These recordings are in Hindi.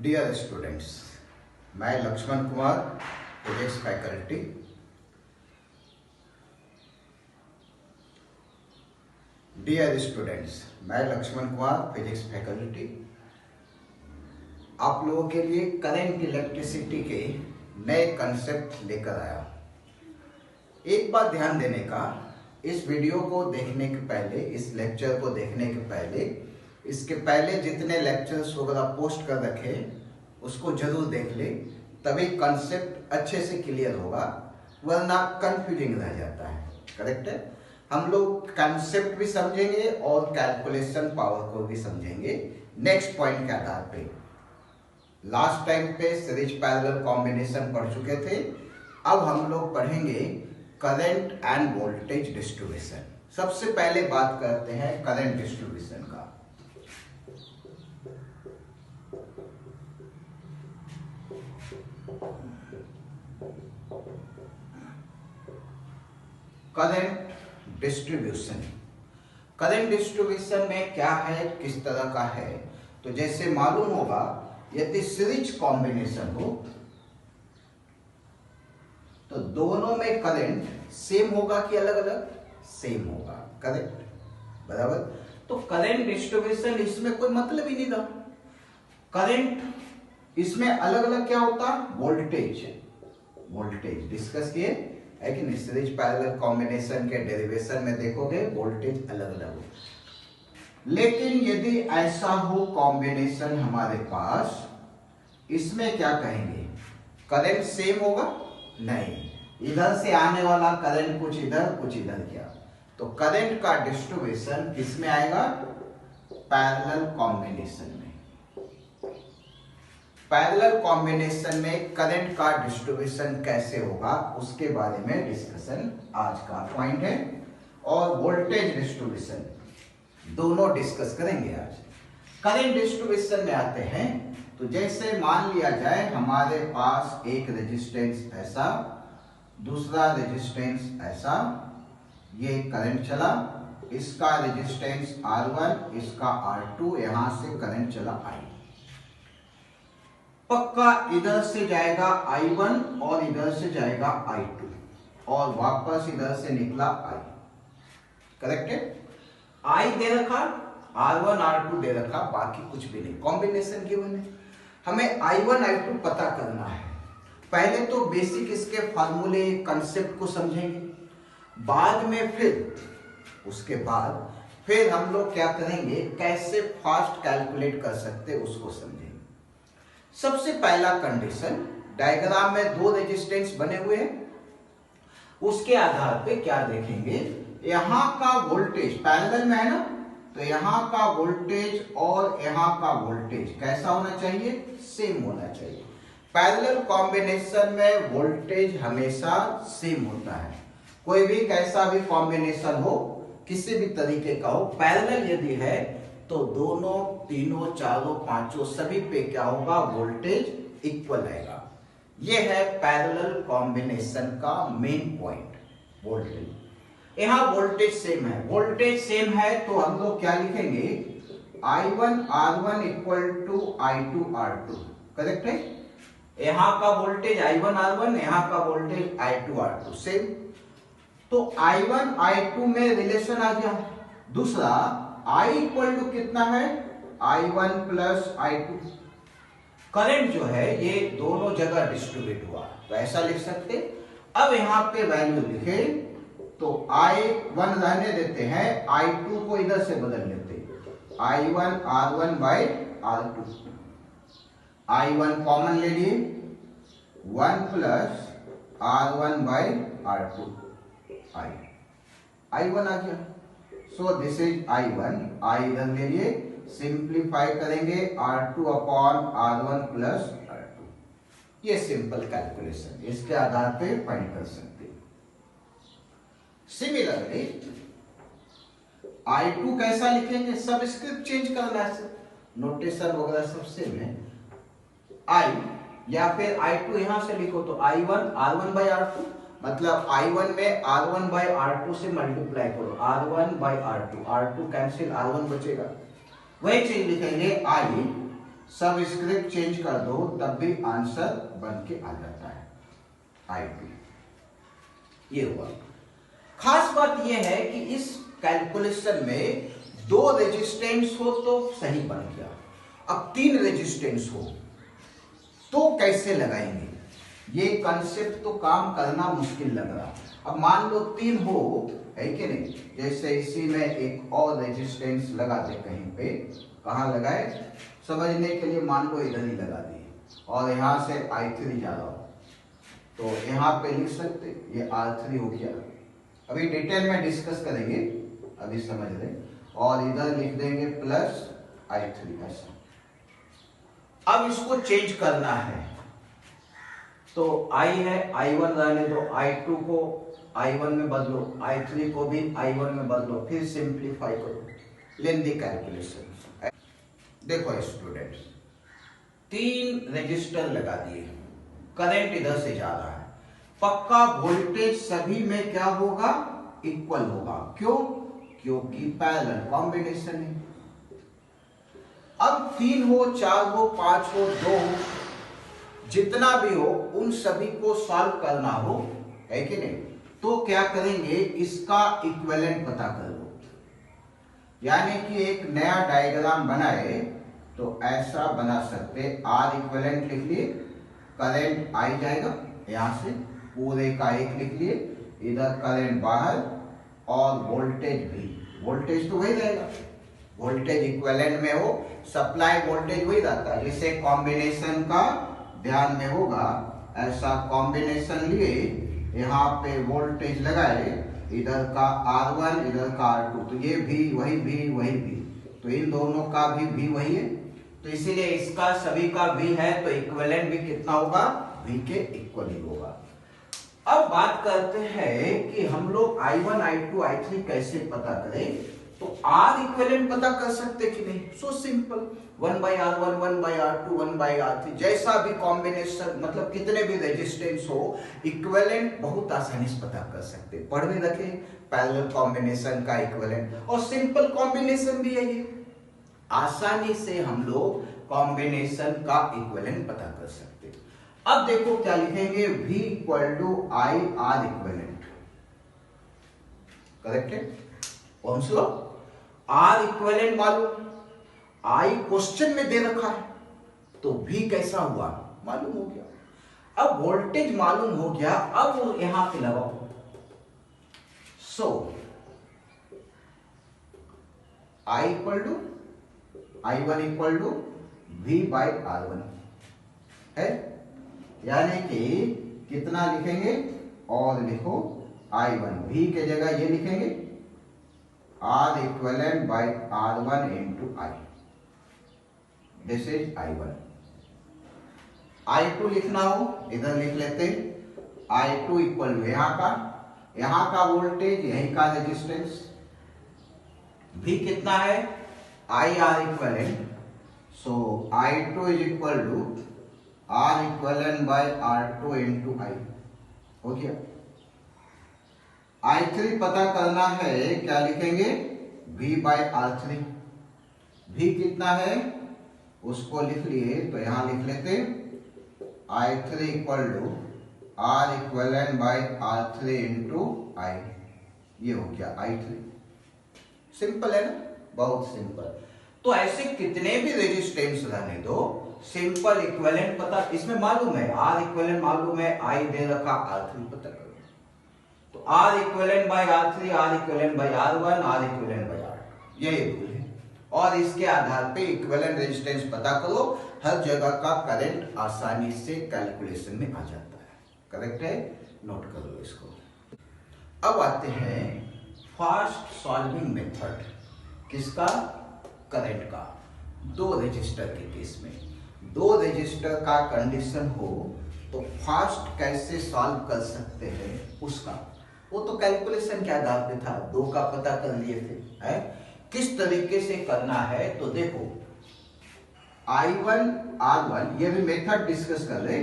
डियर स्टूडेंट्स, मैं Laxman Kumar, physics faculty. Dear students, मैं लक्ष्मण कुमार, फिजिक्स फैकल्टी आप लोगों के लिए करंट इलेक्ट्रिसिटी के नए कंसेप्ट लेकर आया। एक बात ध्यान देने का, इस वीडियो को देखने के पहले, इस लेक्चर को देखने के पहले, इसके पहले जितने लेक्चर्स वगैरह पोस्ट कर रखे उसको जरूर देख ले, तभी कंसेप्ट अच्छे से क्लियर होगा, वरना कंफ्यूजिंग रह जाता है। करेक्ट है? हम लोग कंसेप्ट भी समझेंगे और कैलकुलेशन पावर को भी समझेंगे नेक्स्ट पॉइंट के आधार पे। लास्ट टाइम पे सीरीज पैरेलल कॉम्बिनेशन पढ़ चुके थे, अब हम लोग पढ़ेंगे करंट एंड वोल्टेज डिस्ट्रीब्यूशन। सबसे पहले बात करते हैं करंट डिस्ट्रीब्यूशन का। करंट डिस्ट्रीब्यूशन, करंट डिस्ट्रीब्यूशन में क्या है, किस तरह का है, तो जैसे मालूम होगा, यदि सीरीज कॉम्बिनेशन हो तो दोनों में करंट सेम होगा कि अलग अलग? सेम होगा। करेक्ट? बराबर। तो करंट डिस्ट्रीब्यूशन इसमें कोई मतलब ही नहीं था। करंट इसमें अलग अलग क्या होता? वोल्टेज। वोल्टेज डिस्कस किए है कि नहीं? सीरीज पैरेलल कॉम्बिनेशन के डेरिवेशन में देखोगे वोल्टेज अलग अलग हो। लेकिन यदि ऐसा हो कॉम्बिनेशन हमारे पास, इसमें क्या कहेंगे? करंट सेम होगा? नहीं, इधर से आने वाला करंट कुछ इधर किया, तो करंट का डिस्ट्रीब्यूशन किसमें आएगा? पैरेलल कॉम्बिनेशन में। पैरेलल कॉम्बिनेशन में करंट का डिस्ट्रीब्यूशन कैसे होगा उसके बारे में डिस्कशन आज का पॉइंट है, और वोल्टेज डिस्ट्रीब्यूशन दोनों डिस्कस करेंगे आज। करंट डिस्ट्रीब्यूशन में आते हैं तो जैसे मान लिया जाए हमारे पास एक रेजिस्टेंस ऐसा, दूसरा रेजिस्टेंस ऐसा, ये करंट चला, इसका रेजिस्टेंस R1, इसका R2, यहां से करंट चला I। पक्का इधर से जाएगा I1 और इधर से जाएगा I2 और वापस इधर से निकला I। करेक्ट है? I दे रखा, R1 R2 दे रखा, बाकी कुछ भी नहीं, कॉम्बिनेशन गिवन है। हमें I1 I2 पता करना है। पहले तो बेसिक इसके फार्मूले कंसेप्ट को समझेंगे, बाद में उसके बाद फिर हम लोग क्या करेंगे, कैसे फास्ट कैलकुलेट कर सकते उसको समझेंगे। सबसे पहला कंडीशन, डायग्राम में दो रेजिस्टेंस बने हुए हैं, उसके आधार पे क्या देखेंगे, यहां का वोल्टेज पैरेलल में है ना, तो यहां का वोल्टेज और यहां का वोल्टेज कैसा होना चाहिए? सेम होना चाहिए। पैरेलल कॉम्बिनेशन में वोल्टेज हमेशा सेम होता है। कोई भी कैसा भी कॉम्बिनेशन हो, किसी भी तरीके का हो, पैरेलल यदि है तो दोनों, तीनों, चारों, पांचों सभी पे क्या होगा? वोल्टेज इक्वल आएगा। यह है पैरेलल कॉम्बिनेशन का मेन पॉइंट, वोल्टेज। यहां वोल्टेज सेम है, वोल्टेज सेम है तो हम लोग क्या लिखेंगे? I1 R1 equal to I2 R2। Correct है? यहां का वोल्टेज I1 R1, यहां का वोल्टेज I2 R2 सेम, तो I1 I2 में रिलेशन आ गया। दूसरा, I इक्वल टू कितना है? I1 plus I2। करंट जो है ये दोनों जगह डिस्ट्रीब्यूट हुआ, तो ऐसा लिख सकते। अब यहां पे वैल्यू लिखे तो I1 रहने देते हैं, I2 को इधर से बदल लेते, I1 R1 by R2। I1 common ले लिए, 1 plus R1 by R2, I1 आ गया। So this is I1, I इधर ले लिए, सिंप्लीफाई करेंगे R2 upon R1 plus R2। ये सिंपल कैलकुलेशन, इसके आधार पे फाइंड कर सकते। सिमिलरली I2 कैसा लिखेंगे? सब स्क्रिप्ट चेंज करना है, नोटेशन वगैरह सब सेम है। I या फिर I2 यहां से लिखो तो I1 R1 बाई R2, मतलब I1 में R1 बाई R2 से मल्टीप्लाई करो, R1 by R2, R2 cancel, R1 बचेगा। वही चीज लिखेंगे I सब स्क्रिप्ट चेंज कर दो तब भी आंसर बन के आ जाता है I2। ये हुआ। खास बात यह है कि इस कैलकुलेशन में 2 रेजिस्टेंस हो तो सही बन गया, अब 3 रेजिस्टेंस हो तो कैसे लगाएंगे, ये कंसेप्ट तो काम करना मुश्किल लग रहा। अब मान लो 3 हो, है कि नहीं, जैसे इसी में एक और रेजिस्टेंस लगा दे कहीं पे, कहाँ लगाए समझने के लिए, मान लो इधर ही लगा दिए और यहाँ से I3 जा रहा हो तो यहाँ पे लिख सकते ये R3 हो गया। अभी डिटेल में डिस्कस करेंगे, अभी समझ लें, और इधर लिख देंगे प्लस I3 ऐसा। अब इसको चेंज करना है तो I है I1 रहने दो, I2 को I1 में बदलो, I3 को भी I1 में बदलो, फिर सिंप्लीफाई करो, लेंदी कैलकुलेशन। देखो स्टूडेंट्स, 3 रजिस्टर लगा दिए, करंट इधर से जा रहा है, पक्का वोल्टेज सभी में क्या होगा, इक्वल होगा। क्यों? क्योंकि पैरेलल कॉम्बिनेशन है। अब 3 हो, 4 हो, 5 हो, 2 हो, जितना भी हो उन सभी को सॉल्व करना हो, है कि नहीं, तो क्या करेंगे, इसका इक्विवेलेंट पता कर लो। यानी कि एक नया डायग्राम बनाए तो ऐसा बना सकते, R इक्विवेलेंट लिख लिए, करंट I जाएगा यहां से, पूरे का 1 लिख लिए, इधर करंट बाहर और वोल्टेज भी, वोल्टेज तो वही रहेगा, वोल्टेज इक्विवेलेंट में हो, सप्लाई वोल्टेज वही रहता है। जैसे कॉम्बिनेशन का ध्यान में होगा, ऐसा कॉम्बिनेशन लिए, यहाँ पे वोल्टेज लगाए, इधर का R1 इधर का R2, तो ये भी वही भी, तो इन दोनों का भी वही है, तो इसीलिए इसका सभी का V है, तो इक्विवेलेंट भी कितना होगा, V के इक्वल ही होगा। अब बात करते हैं कि हम लोग I1 I2 I3 कैसे पता करें, तो R इक्विवेलेंट पता कर सकते कि नहीं, so simple, 1/R1 1/R2 1/R3, जैसा भी कॉम्बिनेशन, मतलब कितने भी रेजिस्टेंस हो, इक्विवेलेंट बहुत आसानी से पता कर सकते। पढ़ में रखे पैरेलल कॉम्बिनेशन का इक्विवेलेंट, और सिंपल कॉम्बिनेशन भी है ये, आसानी से हम लोग कॉम्बिनेशन का इक्विवेलेंट पता कर सकते। अब देखो क्या लिखेंगे, V = I R equivalent, correct है, कौन सा R इक्विवेलेंट मालूम, I क्वेश्चन में दे रखा है, तो V कैसा हुआ मालूम हो गया। अब वोल्टेज मालूम हो गया, अब यहां पे लगाओ, सो I1 = V/R1 है, यानी कि कितना लिखेंगे, और लिखो I1, V के जगह ये लिखेंगे R equivalent by R1 into I, this is I1। I2 लिखना हो इधर लिख लेते, I2 = यहाँ का वोल्टेज, यहीं का रेजिस्टेंस, V कितना है, IR equivalent, so I2 = R equivalent by R2 into I, हो गया। I3 पता करना है, क्या लिखेंगे, V/R3, V कितना है उसको लिख लिए, तो यहां लिख लेते I3 = R equivalent by R3 into I, ये हो गया I3। सिंपल है ना, बहुत सिंपल। तो ऐसे कितने भी रेजिस्टेंस रहने दो, सिंपल इक्विवेलेंट पता, इसमें मालूम है R इक्विवेलेंट मालूम है, I दे रखा, R3 पता करो, तो R equivalent by R3, R equivalent by R1, R equivalent by R2, यही रूल है। और इसके आधार पे इक्विवेलेंट रेजिस्टेंस पता करो, हर जगह का करंट आसानी से कैलकुलेशन में आ जाता है, करेक्ट है, नोट कर लो इसको। अब आते हैं फास्ट सॉल्विंग मेथड, किसका, करंट का। 2 रजिस्टर के केस में, 2 रजिस्टर का कंडीशन हो तो फास्ट कैसे सॉल्व कर सकते हैं उसका, वो तो कैलकुलेशन के आधार पे था, 2 का पता कर लिए थे, है किस तरीके से करना है। तो देखो I1 R1, ये भी मेथड डिस्कस कर रहे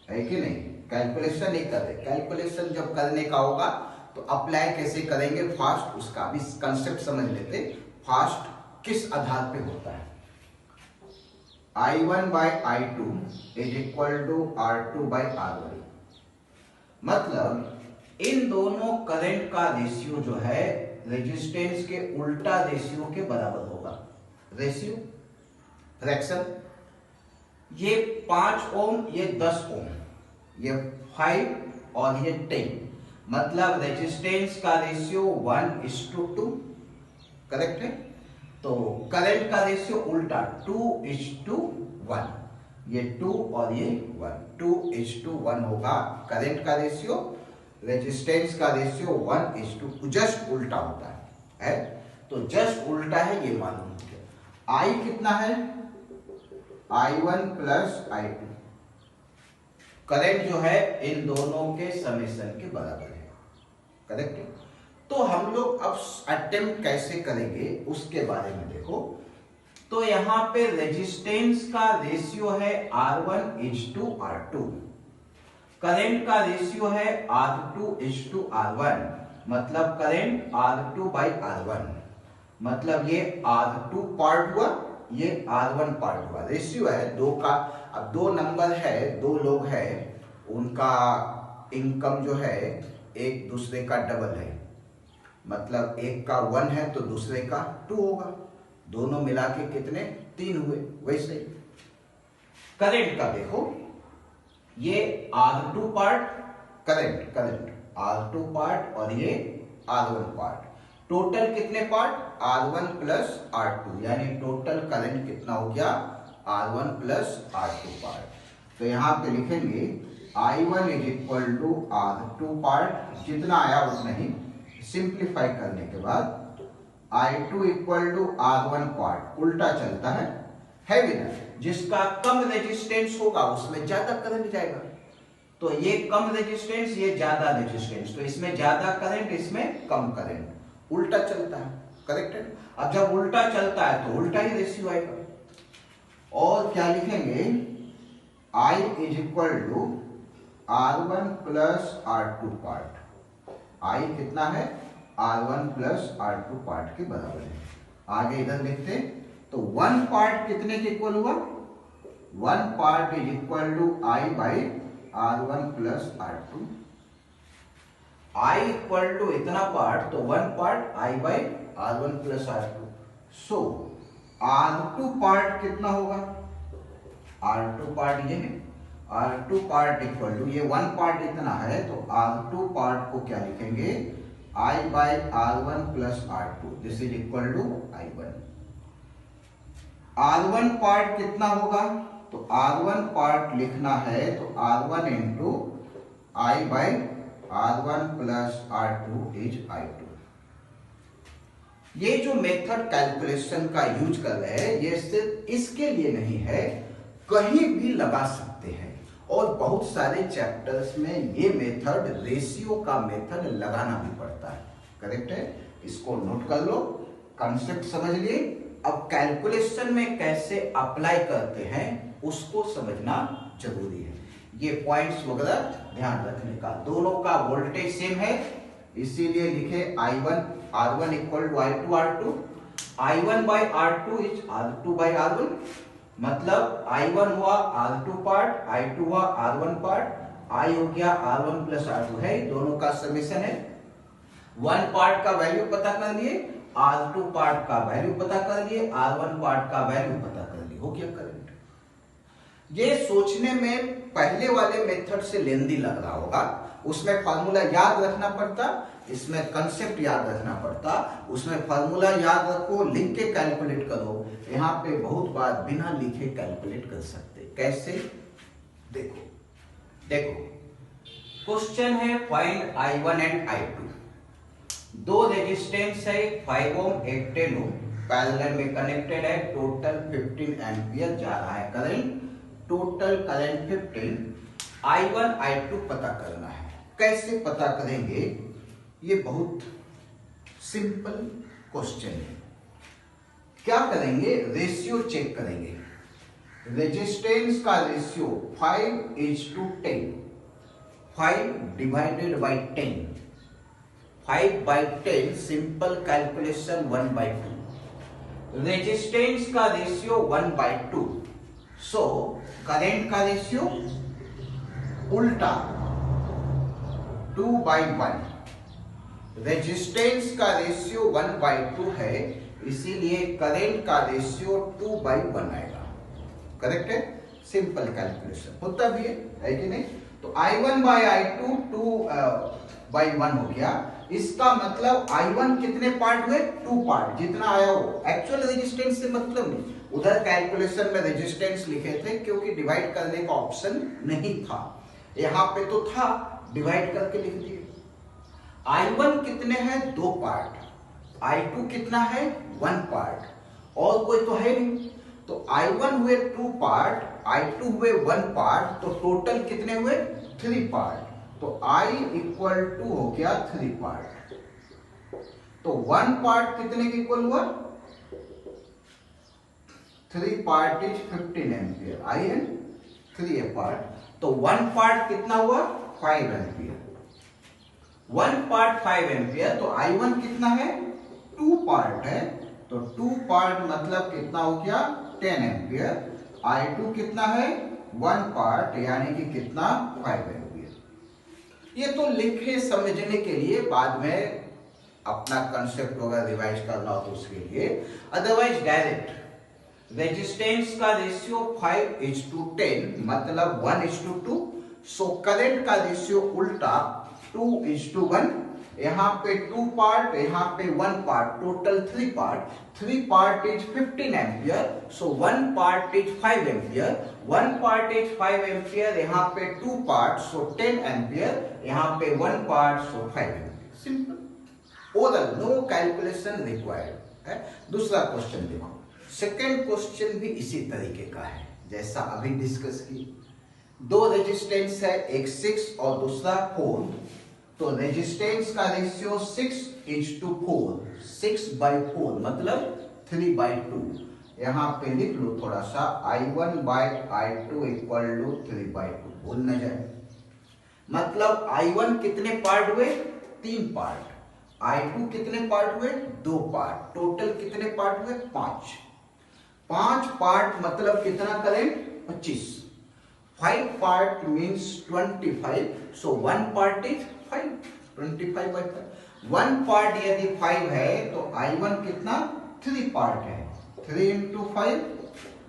है कि नहीं, कैलकुलेशन नहीं कर रहे, कैलकुलेशन जब करने का होगा तो अप्लाई कैसे करेंगे फास्ट, उसका भी कंसेप्ट समझ लेते, फास्ट किस आधार पे होता है। I1 by I2 is equal to R2 by R1। मतलब इन दोनों करंट का रेशियो जो है रेजिस्टेंस के उल्टा रेशियो के बराबर होगा। रेशियो फ्रैक्शन, ये 5 ओम, ये 10 ओम, ये 5 और ये 10, मतलब रेजिस्टेंस का रेशियो 1:2। करेक्ट है। तो करंट का रेशियो उल्टा 2:1, ये 2 और ये 1, 2:1 होगा करंट का रेशियो। रेजिस्टेंस का रेशियो 1:2, जस्ट उल्टा होता है। तो जस्ट उल्टा है, ये मालूम हो गया। I कितना है? I1 plus I2। करंट जो है इन दोनों के समेशन के बराबर है। करेक्ट है। तो हम लोग अब अटेम्प्ट कैसे करेंगे उसके बारे में देखो। तो यहां पे रेजिस्टेंस का रेशियो है R1:R2, करंट का रेशियो है R2:R1, मतलब करंट R2 by R1, मतलब ये R2 पार्ट हुआ, ये R1 पार्ट हुआ। रेशियो है दो का। अब दो नंबर है, दो लोग हैं, उनका इनकम जो है एक दूसरे का डबल है, मतलब एक का 1 है तो दूसरे का 2 होगा, दोनों मिला के कितने? 3 हुए। वैसे करंट का देखो, ये R2 part current R2 part और ये R1 पार्ट, टोटल कितने पार्ट? R1 प्लस R2, यानी टोटल करंट कितना हो गया? R1 plus R2 part. तो यहां पे लिखेंगे I1 is equal to R2 part, जितना आया उतना ही। सिंप्लीफाई करने के बाद I2 equal to R1 part, उल्टा चलता है भी ना। जिसका कम रेजिस्टेंस होगा उसमें ज्यादा करंट जाएगा। तो ये कम रेजिस्टेंस, ये ज्यादा रेजिस्टेंस, तो इसमें ज्यादा करंट, इसमें कम करंट, उल्टा चलता है। करेक्ट है। अब जब उल्टा चलता है तो उल्टा ही रेशियो आएगा। और क्या लिखेंगे? I is equal to R1 plus R2 part. I कितना है? R1 प्लस R2 पार्ट के बराबर है। आगे इधर लिखते तो 1 पार्ट कितने के इक्वल हुआ? 1 part is equal to I by R1 plus R2। I equal to इतना पार्ट, तो 1 part I by R1 plus R2। So R2 part कितना होगा? R2 पार्ट ये है, R2 पार्ट इक्वल टू, ये 1 पार्ट इतना है तो R2 पार्ट को क्या लिखेंगे? I by R1 plus R2, this is equal to I1। R1 part कितना होगा? तो R1 पार्ट लिखना है तो R1 into I by R1 plus R2 is I2। ये जो मेथड कैलकुलेशन का यूज कर रहे हैं, ये सिर्फ इसके लिए नहीं है, कहीं भी लगा सकते हैं। और बहुत सारे चैप्टर्स में ये मेथड, रेशियो का मेथड लगाना भी पड़ता है। करेक्ट है। इसको नोट कर लो, कॉन्सेप्ट समझ लिए। अब कैलकुलेशन में कैसे अप्लाई करते हैं उसको समझना जरूरी है। ये पॉइंट्स वगैरह ध्यान रखने का। दोनों का वोल्टेज सेम है, इसीलिए लिखे R1 equal to I2 R2। I1 by R2 is R2 by R1, मतलब I1 हुआ R2 पार्ट, I2 हुआ R1 पार्ट, I हो गया R1 प्लस R2 है, दोनों का समेशन है। 1 पार्ट का वैल्यू पता कर लिए, R2 पार्ट का वैल्यू पता कर लिए, R1 पार्ट का वैल्यू पता कर लिए, हो गया करंट। ये सोचने में पहले वाले मेथड से लेंदी लग रहा होगा, उसमें फार्मूला याद रखना पड़ता, इसमें कंसेप्ट याद रखना पड़ता। उसमें फार्मूला याद रखो, लिख के कैलकुलेट करो। यहाँ पे बहुत बार बिना लिखे कैलकुलेट कर सकते। कैसे? देखो क्वेश्चन है फाइंड I1 एंड I2। दो रेजिस्टेंस है, 5 ओम एक 10 ओम, पैरेलल में कनेक्टेड है। टोटल 15 एम्पियर जा रहा है current, total current 15। I1 I2 पता करना है। कैसे पता करेंगे? ये बहुत सिंपल क्वेश्चन है। क्या करेंगे? रेशियो चेक करेंगे। रेजिस्टेंस का ratio 5:10, 5 divided by 10, 5/10, simple calculation 1/2। Resistance का रेशियो 1/2, सो करेंट का रेशियो उल्टा 2/1, रेजिस्टेंस का रेशियो 1/2 है, इसीलिए करेंट का रेशियो 2/1 आएगा। करेक्ट है, सिंपल कैलकुलेशन होता भी है कि नहीं। तो I1/I2 2/1 हो गया। इसका मतलब I1 कितने पार्ट हुए? 2 पार्ट, जितना आया वो। एक्चुअल रेजिस्टेंस से मतलब नहीं, उधर कैलकुलेशन में रेजिस्टेंस लिखे थे क्योंकि डिवाइड करने का ऑप्शन नहीं था, यहाँ पे तो था, डिवाइड करके लिख दिए। I1 कितने हैं? 2 पार्ट। I2 कितना है? 1 पार्ट, और कोई तो है नहीं। तो I1 हुए 2 पार्ट, I2 हुए 1 पार्ट, तो टोटल कितने हुए? 3 पार्ट। तो I इक्वल टू हो गया 3 पार्ट। तो 1 पार्ट कितने के इक्वल हुआ? 3 part is 15 ampere. I and 3 A part. तो 1 पार्ट कितना हुआ? 5 एम्पियर। 1 part 5 ampere. तो I1 कितना है? 2 पार्ट है, तो 2 पार्ट मतलब कितना हो गया? 10 एम्पियर। I2 कितना है? 1 पार्ट, यानी कि कितना? 5 एम्पियर। ये तो लिखे समझने के लिए, बाद में अपना कंसेप्ट वगैरह रिवाइज करना हो तो उसके लिए, अदरवाइज डायरेक्ट रेजिस्टेंस का रेशियो 5:10 मतलब 1:2। सो करंट का रेशियो उल्टा 2:1। यहाँ पे 2 पार्ट, यहाँ पे 1 part, total 3 part. 3 part is 15 ampere, so 1 part is 5 ampere. 1 part is 5 ampere, यहाँ पे 2 पार्ट, सो 10 एम्पियर, यहाँ पे 1 part, so 5 ampere. Simple, oral, no calculation required है। दूसरा क्वेश्चन देखो, सेकेंड क्वेश्चन भी इसी तरीके का है जैसा अभी डिस्कस की। 2 रेजिस्टेंस है, एक 6 और दूसरा 4। तो रेजिस्टेंस का रेशियो 6:4, 6/4 मतलब 3/2। यहां पे लिख लो थोड़ा सा, I1/I2 इक्वल टू 3/2, भूल न जाए। मतलब I1 कितने पार्ट हुए? 3 पार्ट। I2 कितने पार्ट हुए? 2 पार्ट। टोटल कितने पार्ट हुए? 5। 5 पार्ट मतलब कितना current? 25। 5 part means 25, so 1 part is 5, 25/5। 1 part यदि 5 है तो I1 कितना? 3 पार्ट है, 3 × 5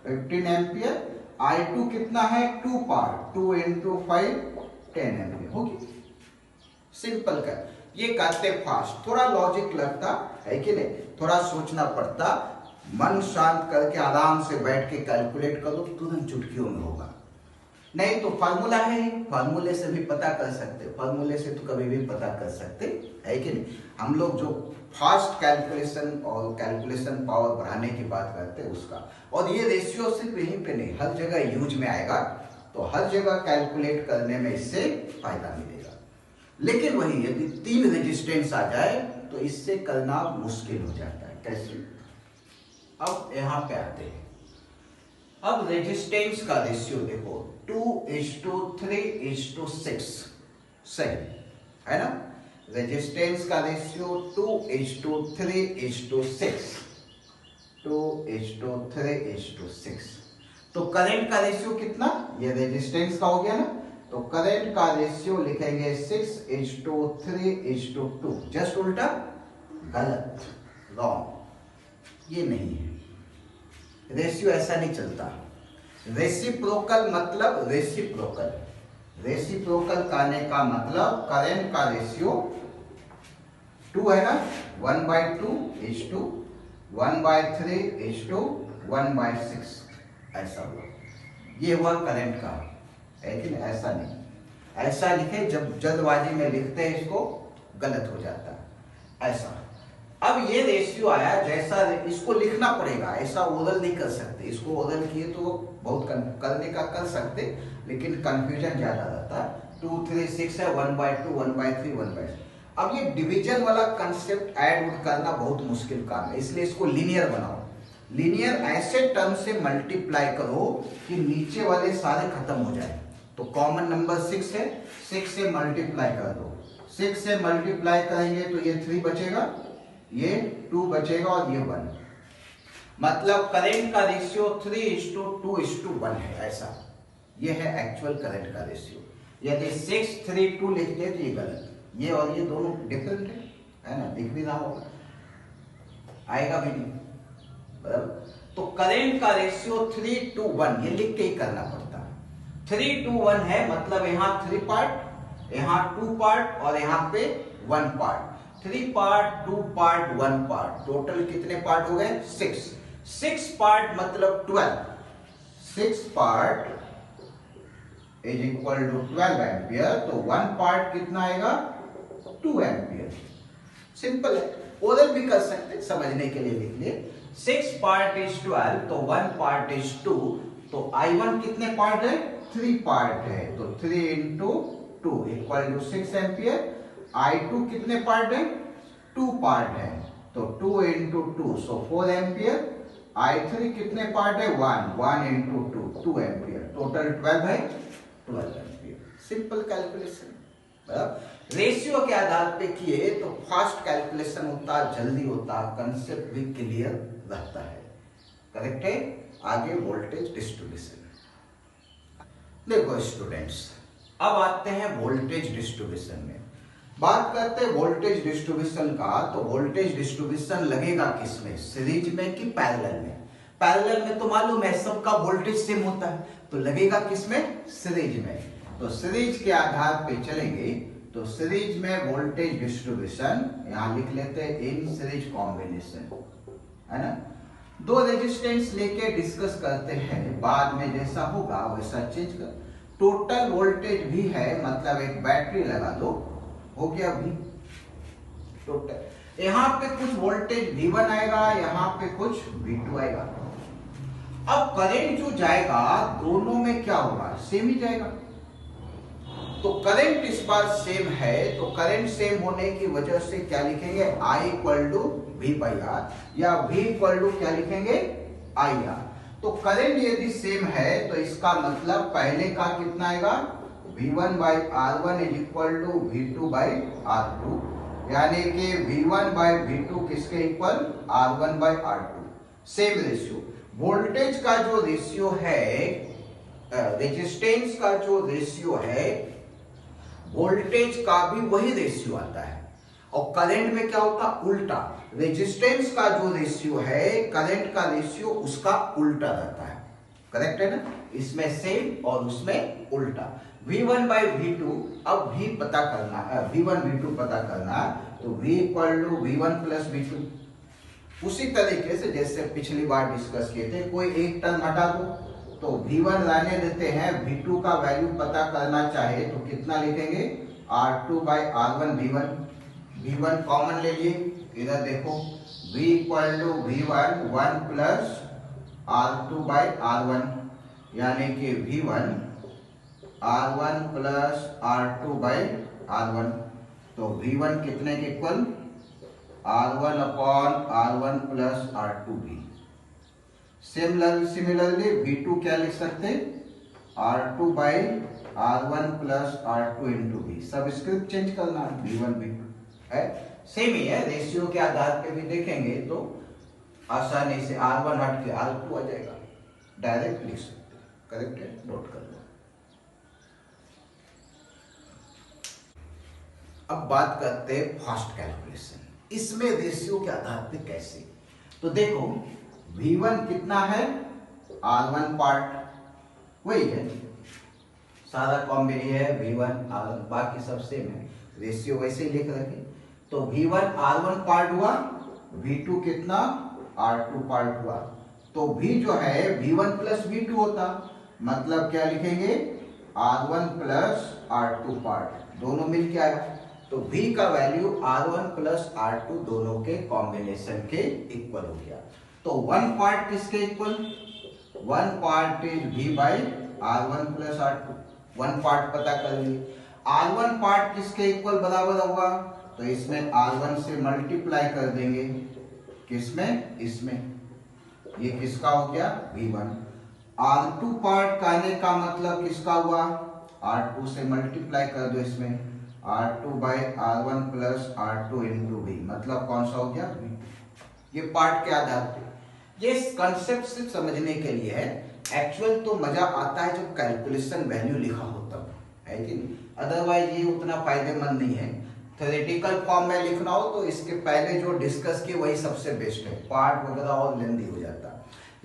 15 एम्पियर। I2 कितना है? 2 पार्ट, 2 × 5 10 एम्पियर। होगी सिंपल कर। ये करते फास्ट, थोड़ा लॉजिक लगता है कि नहीं, थोड़ा सोचना पड़ता। मन शांत करके आराम से बैठ के कैलकुलेट करो, तुरंत चुटकियों में होगा। नहीं तो फार्मूला है ही, फार्मूले से भी पता कर सकते, फार्मूले से तो कभी भी पता कर सकते है कि नहीं। हम लोग जो फास्ट कैलकुलेशन और कैलकुलेशन पावर बढ़ाने की बात करते हैं उसका। और ये रेशियो सिर्फ यहीं पे नहीं, हर जगह यूज में आएगा, तो हर जगह कैलकुलेट करने में इससे फायदा मिलेगा। लेकिन वही यदि 3 रेजिस्टेंस आ जाए तो इससे करना मुश्किल हो जाता है। कैसे? अब यहाँ पे आते हैं। अब रेजिस्टेंस का रेशियो देखो, 2:3:6, सही है ना। रेजिस्टेंस का रेशियो 2:3:6, 2:3:6। तो करंट का रेशियो कितना? ये रेजिस्टेंस का हो गया ना, तो करंट का रेशियो लिखेंगे 6:3:2। जस्ट उल्टा, गलत, रॉन्ग, ये नहीं है। रेशियो ऐसा नहीं चलता। रेसिप्रोकल मतलब रेसिप्रोकल, रेसिप्रोकल कहने का मतलब करंट का रेशियो 2 है ना, 1/2:1/3:1/6 ऐसा हुआ। ये हुआ करंट का, लेकिन ऐसा नहीं। ऐसा लिखे, जब जल्दबाजी में लिखते हैं इसको गलत हो जाता है ऐसा। अब ये रेशियो आया, जैसा इसको लिखना पड़ेगा, ऐसा ओरल नहीं कर सकते। इसको ओरल किए तो बहुत करने का कर सकते, लेकिन कंफ्यूजन ज्यादा रहता। 2 3 6 है, 1/2 1/3 1/6। अब ये डिवीजन वाला कंसेप्ट ऐड करना बहुत मुश्किल काम है, इसलिए इसको लीनियर बनाओ। लीनियर ऐसे टर्म से मल्टीप्लाई करो कि नीचे वाले सारे खत्म हो जाए। तो कॉमन नंबर 6 है, 6 से मल्टीप्लाई कर दो। 6 से मल्टीप्लाई करेंगे तो ये 3 बचेगा, ये 2 बचेगा और ये 1। मतलब करंट का रेशियो 3:2:1 है, ऐसा ये है एक्चुअल करंट का रेशियो। यदि 6:3:2 लिखते तो ये गलत, ये और ये दोनों डिफरेंट है ना, दिख भी रहा होगा, आएगा भी नहीं बराबर। तो करंट का रेशियो 3:1, ये लिख के ही करना पड़ता है। 3:1 है, मतलब यहाँ 3 पार्ट, यहाँ 2 पार्ट और यहाँ पे 1 part. 3 part, 2 part, 1 part, total कितने पार्ट हो गए? 6। 6 पार्ट मतलब 12। 6 part is equal to 12 ampere. तो 1 पार्ट कितना आएगा? 2 एम्पियर। सिंपल है, ओरल भी कर सकते हैं, समझने के लिए लिख लिए। 6 पार्ट इज 12, तो 1 पार्ट इज 2। तो I1 कितने पार्ट है? 3 पार्ट है, तो 3 into 2 equal to 6 ampere. I2 कितने पार्ट है? 2 पार्ट है, तो 2 इंटू 2 सो 4 एम्पियर। I3 कितने पार्ट है? 1 इंटू 2 एम्पियर, टोटल 12 है, 12 एम्पियर। Simple calculation. रेशियो के आधार पे किए तो फास्ट कैलकुलेशन होता, जल्दी होता, कंसेप्ट भी क्लियर रहता है। करेक्ट है। आगे वोल्टेज डिस्ट्रीब्यूशन। देखो स्टूडेंट्स, अब आते हैं वोल्टेज डिस्ट्रीब्यूशन में। बात करते हैं वोल्टेज डिस्ट्रीब्यूशन का, तो वोल्टेज डिस्ट्रीब्यूशन लगेगा किसमें? सीरीज में कि पैरेलल में? पैरेलल में तो मालूम है सबका वोल्टेज सेम होता है, तो लगेगा किसमें? सीरीज में। तो सीरीज के आधार पे चलेंगे, तो सीरीज में वोल्टेज डिस्ट्रीब्यूशन यहां लिख लेते हैं इन सीरीज कॉम्बिनेशन, है ना। 2 रेजिस्टेंस लेके डिस्कस करते हैं, बाद में जैसा होगा वैसा चेंज कर। टोटल वोल्टेज भी है, मतलब एक बैटरी लगा दो, हो गया भी टोटल। यहां पे कुछ वोल्टेज V1 आएगा, यहां पे कुछ V2 आएगा। अब करंट जो जाएगा दोनों में क्या होगा? सेम ही जाएगा। तो करंट इस बार सेम है, तो करंट सेम होने की वजह से क्या लिखेंगे? I इक्वल टू V/R, या V इक्वल टू क्या लिखेंगे? IR। तो करंट यदि सेम है तो इसका मतलब पहले का कितना आएगा? V1/R1 is equal to V2/R2, यानी कि V1/V2 किसके equal? R1/R2। Same ratio. Voltage का जो रेशियो है, रेजिस्टेंस का जो रेशियो है, वोल्टेज का भी वही रेशियो आता है। और करंट में क्या होता? उल्टा। रेजिस्टेंस का जो रेशियो है, करंट का रेशियो उसका उल्टा रहता है। करेक्ट है ना? इसमें सेम और उसमें उल्टा। V1/V2, अब V पता करना है, V1/V2 पता करना है, तो V equal to V1 plus V2। उसी तरीके से जैसे पिछली बार डिस्कस किए थे, कोई एक टर्म हटा दो, तो V1 रहने देते हैं, V2 का वैल्यू पता करना चाहे तो कितना लिखेंगे? R2/R1 V1। V1 कॉमन ले लिए, इधर देखो V equal to V1 1 plus R2/R1, यानी कि V1 R1 प्लस R2/R1। तो V1 कितने के equal? R1/R1 plus R2B। Similarly V2 क्या लिख सकते? R2/R1 plus R2 into B। सब स्क्रिप्ट चेंज करना है, V1 V2 है, सेम ही है। रेशियो के आधार पे भी देखेंगे तो आसानी से R1 हट के R2 आ जाएगा, डायरेक्ट लिख सकते। करेक्ट है, नोट कर लो। अब बात करते हैं फास्ट कैलकुलेशन। इसमें रेशियो के आधार पे कैसे? तो देखो V1 कितना है? R1 पार्ट, वही है, सारा कॉम्बिनेशन है V1 R1, बाकी सब सेम है, रेशियो वैसे ही लिख रखे। तो V1 R1 पार्ट हुआ, V2 कितना? R2 पार्ट हुआ। तो V जो है V1 प्लस V2 होता, मतलब क्या लिखेंगे? R1 प्लस R2 पार्ट, दोनों मिल के आएगा। तो V का वैल्यू R1 प्लस R2 दोनों के कॉम्बिनेशन के इक्वल हो गया। तो 1 पार्ट किसके equal? 1 part is V/R1 plus R2। 1 part पता कर लिए। R1 पार्ट किसके इक्वल बराबर होगा? तो इसमें R1 से मल्टीप्लाई कर देंगे, किसमें? इसमें। ये किसका हो गया? V1। R2 पार्ट कहने का मतलब किसका हुआ? R2 से मल्टीप्लाई कर दो इसमें, R2/R1 plus R2 into V, मतलब कौन सा हो गया? V। ये पार्ट के आधार पे। ये कंसेप्ट सिर्फ समझने के लिए है, एक्चुअल तो मजा आता है जब कैलकुलेशन वैल्यू लिखा हो तब, है कि नहीं? अदरवाइज ये उतना फायदेमंद नहीं है। थ्योरेटिकल फॉर्म में लिखना हो तो इसके पहले जो डिस्कस किए वही सबसे बेस्ट है, पार्ट वगैरह और लेंदी हो जाता।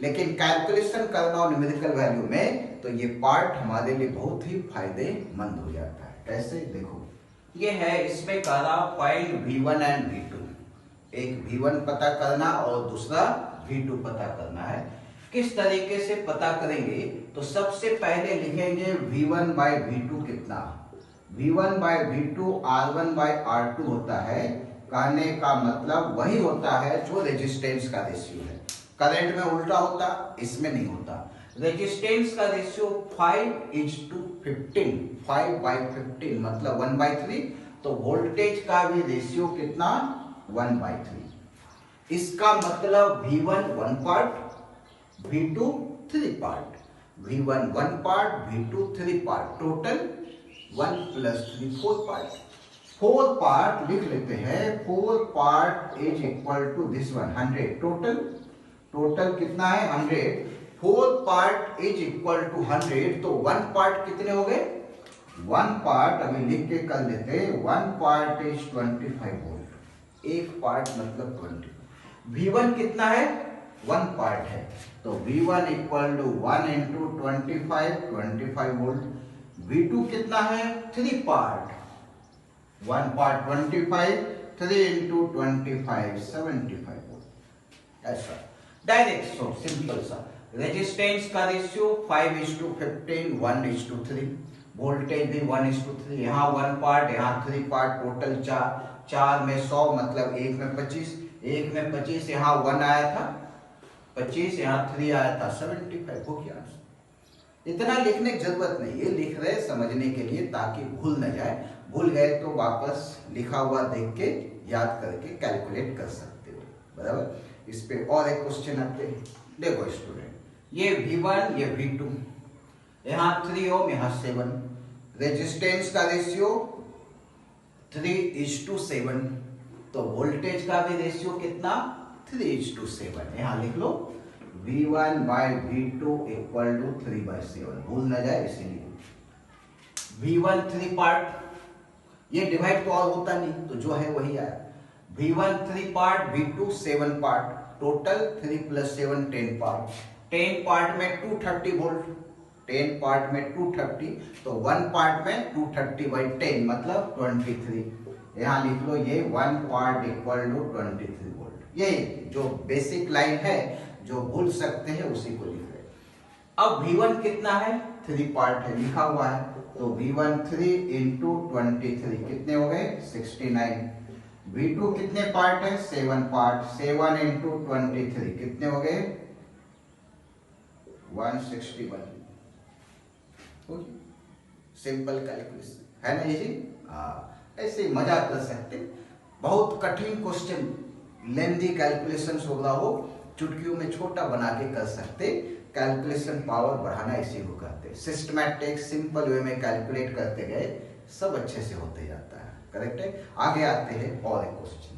लेकिन कैलकुलेशन करना हो न्यूमेरिकल वैल्यू में तो ये पार्ट हमारे लिए बहुत ही फायदेमंद हो जाता है। कैसे देखो, ये है, इसमें करा फाइंड V1 एंड V2, एक V1 पता करना और दूसरा V2 पता करना है। किस तरीके से पता करेंगे? तो सबसे पहले लिखेंगे V1 बाय V2 कितना, V1 bye V2 R1 bye R2 होता है। कहने का मतलब वही होता है जो रेजिस्टेंस का रेशियो है। करंट में उल्टा होता, इसमें नहीं होता। रेजिस्टेंस का रेशियो 5:15, 5/15 मतलब 1/3, तो वोल्टेज का भी रेशियो कितना, 1/3। इसका मतलब V1 1 part, V2 3 part, V1 1 part, V2 3 part, total 1 + 3 4 part. 4 part लिख लेते हैं, 4 part is equal to this one 100, total कितना है 100। 4 पार्ट इज इक्वल टू 100, तो 1 पार्ट कितने हो गए, 1 पार्ट अभी लिख के कर देते, 1 पार्ट इज 25 वोल्ट, एक पार्ट मतलब 20। V1 कितना है, 1 पार्ट है, तो V1 equal to 1 into 25 volt. V2 कितना है, 3 पार्ट, 1 पार्ट 25, 3 इंटू 25 75 वोल्ट। ऐसा डायरेक्ट सो सिंपल सा। रेजिस्टेंस का रेशियो 5:15, 1:3, वोल्टेज भी 1:3, यहाँ 1 पार्ट यहाँ 3 पार्ट, टोटल 4, 4 में 100 मतलब 1 में 25, 1 में 25, यहाँ 1 आया था 25, यहाँ 3 आया था 75, हो गया। इतना लिखने की जरूरत नहीं है, लिख रहे समझने के लिए ताकि भूल न जाए, भूल गए तो वापस लिखा हुआ देख के याद करके कैलकुलेट कर सकते हो, बराबर। इस पे और एक क्वेश्चन आते हैं, देखो स्टूडेंट, ये V1 ये V2, यहाँ 3 ओम यहाँ 7, रेजिस्टेंस का रेशियो 3:7, तो वोल्टेज का भी रेशियो कितना, 3:7। यहाँ लिख लो V1 bye V2 equal to 3/7, भूल ना जाए इसीलिए। V1 3 पार्ट, ये डिवाइड तो और होता नहीं, तो जो है वही आया। V1 3 part, V2 7 part, total 3 + 7 10 part. 10 part में 230 वोल्ट, 10 पार्ट में 230, तो 1 पार्ट में 230/10 मतलब 23। यहाँ लिख लो ये 1 पार्ट इक्वल टू 23 वोल्ट। ये जो बेसिक लाइन है जो भूल सकते हैं उसी को लिख रहे। अब V1 कितना है, 3 पार्ट है लिखा हुआ है, तो V1 3 इंटू 23 कितने हो गए, 69। V2 कितने पार्ट है, 7 पार्ट, 7 इंटू 23 कितने हो गए, 161। सिंपल कैलकुलेशन है ना ये जी। ऐसे मजा कर सकते, बहुत कठिन क्वेश्चन, लेंदी कैलकुलेशन वगैरह हो, चुटकियों में छोटा बना के कर सकते। कैलकुलेशन पावर बढ़ाना इसी को कहते हैं। सिस्टमैटिक सिंपल वे में कैलकुलेट करते गए सब अच्छे से होते जाता है, करेक्ट है। आगे आते हैं और एक क्वेश्चन,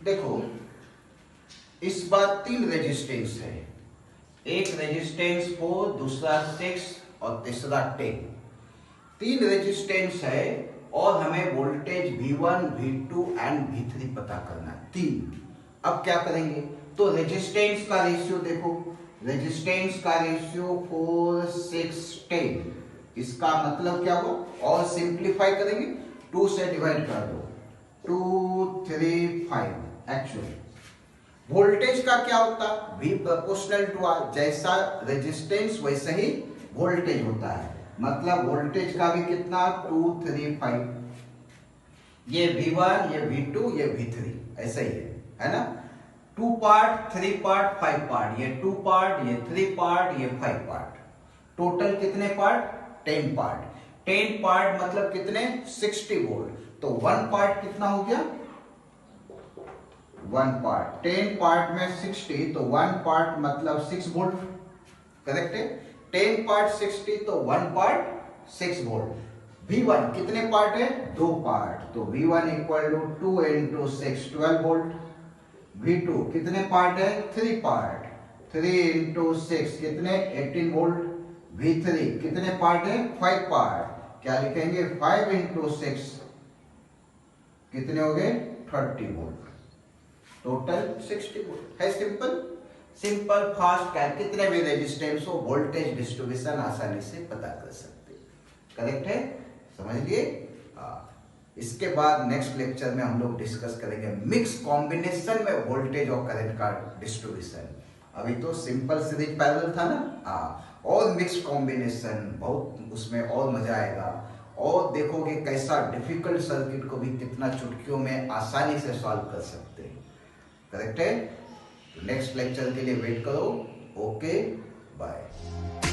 देखो इस बार 3 रेजिस्टेंस है, एक रेजिस्टेंस 4, दूसरा 6 और तीसरा 10। 3 रेजिस्टेंस है और हमें voltage V1, V2 and V3 पता करना है, 3। अब क्या करेंगे, तो रेजिस्टेंस का रेशियो देखो, रेजिस्टेंस का रेशियो 4, 6, 10। इसका मतलब क्या हो, और सिंप्लीफाई करेंगे, 2 से डिवाइड कर दो, 2, 3, 5। एक्चुअली वोल्टेज का क्या होता है? V प्रोपोर्शनल टू R, जैसा रेजिस्टेंस वैसा ही वोल्टेज होता है। मतलब वोल्टेज का भी कितना 2, 3, 5, ये V1, ये V2, ये V3, ऐसा ही है ना। 2 पार्ट, 3 पार्ट, 5 पार्ट, ये 2 पार्ट, ये 3 पार्ट, ये 5 पार्ट, टोटल कितने पार्ट? 10 पार्ट। 10 पार्ट मतलब कितने? 60 वोल्ट। तो 1 पार्ट कितना हो गया? 1 पार्ट, 10 पार्ट में 60, तो 1 पार्ट मतलब 6 वोल्ट, करेक्ट है। 10 पार्ट 60, तो 1 पार्ट 6 वोल्ट। V1 कितने पार्ट है? 2 पार्ट, तो V1 equal to 2 into 6, 12 volt. V2 कितने पार्ट है? 3 पार्ट, 3 इंटू 6 कितने? 18 वोल्ट। V3 कितने पार्ट है? 5 पार्ट, क्या लिखेंगे? 5 इंटू 6 कितने हो गए? 30 वोल्ट। टोटल 60 वोल्ट है। सिंपल सिंपल फास्ट, क्या कितने भी रेजिस्टेंस हो वोल्टेज डिस्ट्रीब्यूशन आसानी से पता कर सकते, करेक्ट है। समझ लिए? इसके बाद नेक्स्ट लेक्चर में हम लोग डिस्कस करेंगे मिक्स कॉम्बिनेशन में वोल्टेज और करंट का डिस्ट्रीब्यूशन। अभी तो सिंपल सीरीज पैरेलल था ना, और मिक्स कॉम्बिनेशन बहुत, उसमें और मजा आएगा। और देखोगे कैसा डिफिकल्ट सर्किट को भी कितना चुटकियों में आसानी से सॉल्व कर सकते हैं, करेक्ट है। नेक्स्ट लेक्चर के लिए वेट करो। Okay, bye.